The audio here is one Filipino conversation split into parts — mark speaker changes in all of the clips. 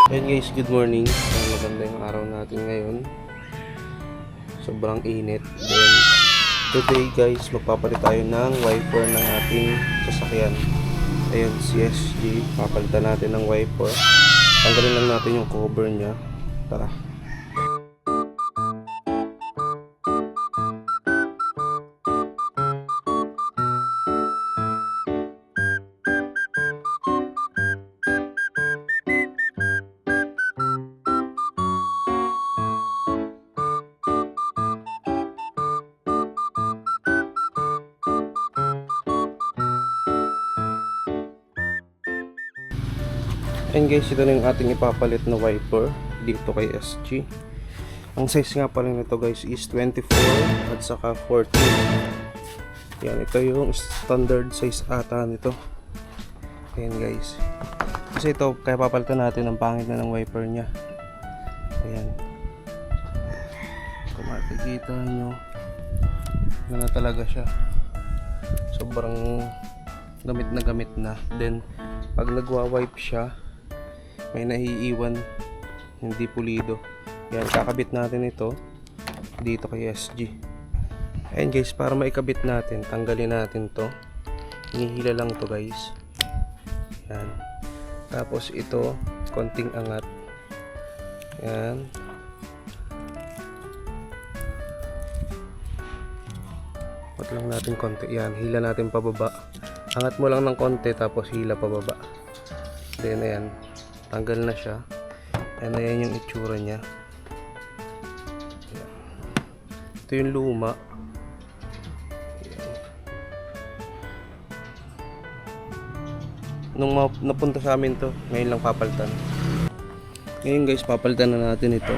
Speaker 1: Hey guys, good morning. Maganda yung araw natin ngayon. Sobrang init. Then, today guys, magpapalit tayo ng wiper ng ating sasakyan. Ayun, CSG. Papalitan natin ng wiper. Tanggalin lang natin yung cover niya. Tara. And guys, ito na yung ating ipapalit na wiper dito kay SG. Ang size nga pala nito guys is 24 at saka 14. Yan, ito yung standard size ata nito. Ayan guys. Kasi ito, kaya papalitan natin ang pangit na ng wiper nya. Ayan. Kung makikita nyo, na talaga siya. Sobrang gamit na. Then, pag nagwa-wipe siya, may naiiwan hindi pulido. Yan, kakabit natin ito dito kay SG. Ayan guys, para maikabit natin, tanggalin natin to. Hinihila lang to guys. Yan. Tapos ito, konting angat. Yan. Angat lang natin konti. Yan, hila natin pababa. Angat mo lang ng konti tapos hila pababa. Then ayan, tanggal na siya. And ayan yung itsura niya. Ayan. Ito yung luma. Ayan. Nung napunta sa amin to, ngayon lang papalitan. Ngayon guys, papalitan na natin ito.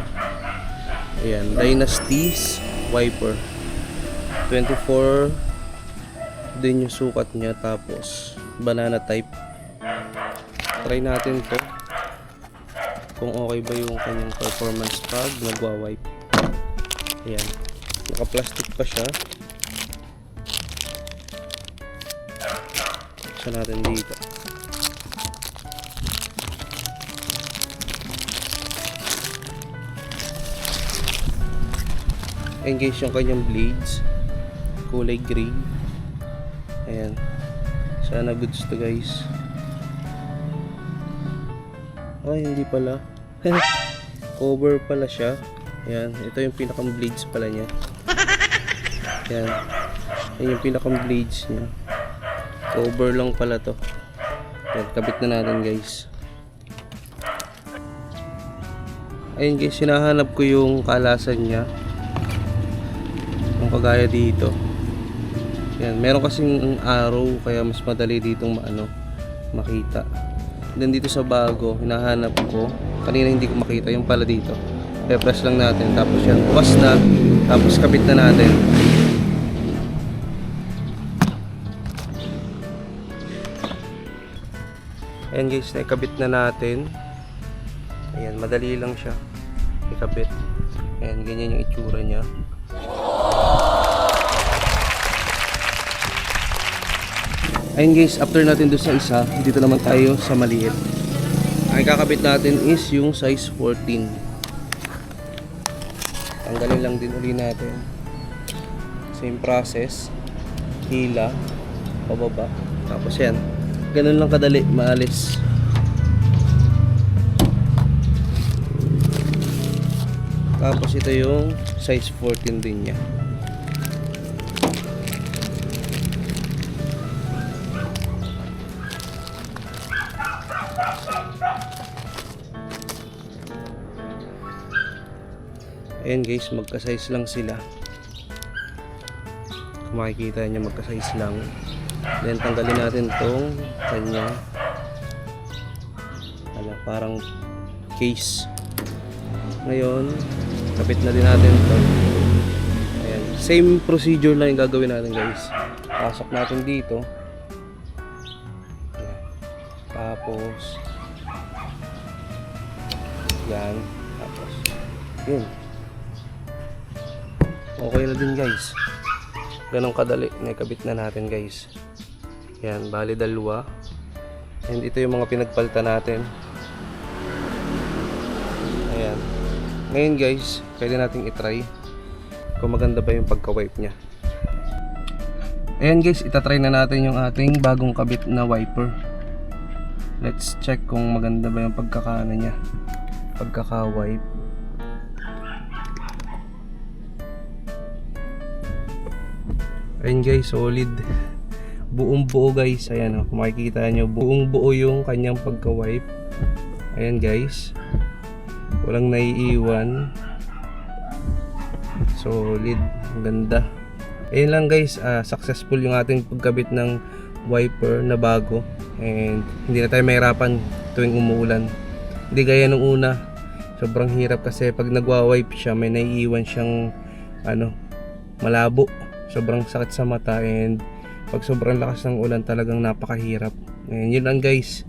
Speaker 1: Ayan, Dynasty's wiper. 24 din yung sukat niya, tapos banana type. Try natin to kung okay ba yung kanyang performance pag nagwa-wipe. Ayan, naka-plastic pa siya. Buksan natin dito. Engage yung kanyang blades, kulay green. Ayan, sana goods to guys. Ay, hindi pala. Cover pala siya. Ayan, ito yung pinakang blades pala niya. Ayan, ayan yung pinakang blades niya. Cover lang pala to. Ayan, kabit na natin guys. Ayan guys, hinahanap ko yung kalasan niya. Yung kagaya dito. Ayan, meron kasing arrow kaya mas madali ditong makita. Then dito sa bago, hinahanap ko. Kanina hindi ko makita, yung pala dito. I-press lang natin, tapos yan, bukas na. Tapos kabit na natin. Ayan guys, naikabit na natin. Ayan, madali lang siya ikabit. Ayan, ganyan yung itsura niya. Ayun guys, after natin doon sa isa, dito naman tayo sa maliit. Ang kakabit natin is yung size 14. Tanggalin lang din uli natin. Same process. Hila, pababa. Tapos yan. Ganun lang kadali, maalis. Tapos ito yung size 14 din niya. Ayan guys, magka-size lang sila. Kung makikita nyo, magka-size lang. Then tanggalin natin tong kanya parang case. Ngayon, kapit na din natin to. Ayan, same procedure lang yung gagawin natin guys. Pasok natin dito. Ayan. Tapos yan. Tapos yun. Okay na din guys. Ganong kadali, naikabit na natin guys. Yan, bali dalawa. And ito yung mga pinagpalitan natin. Ayan. Ngayon guys, pwede nating itry kung maganda ba yung pagka-wipe nya. Ayan guys, itatry na natin yung ating bagong kabit na wiper. Let's check kung maganda ba yung pagkakaano nya, pagkaka-wipe. Ayan guys, solid. Buong buo guys. Ayan kung makikita nyo, buong buo yung kanyang pagka-wipe. Ayan guys, walang naiiwan. Solid, ang ganda. Ayun lang guys, successful yung ating pagkabit ng wiper na bago. And hindi na tayo mahirapan tuwing umuulan. Hindi gaya nung una, sobrang hirap kasi pag nagwa-wipe siya, may naiiwan siyang malabo. Sobrang sakit sa mata, and pag sobrang lakas ng ulan talagang napakahirap. And yun lang guys.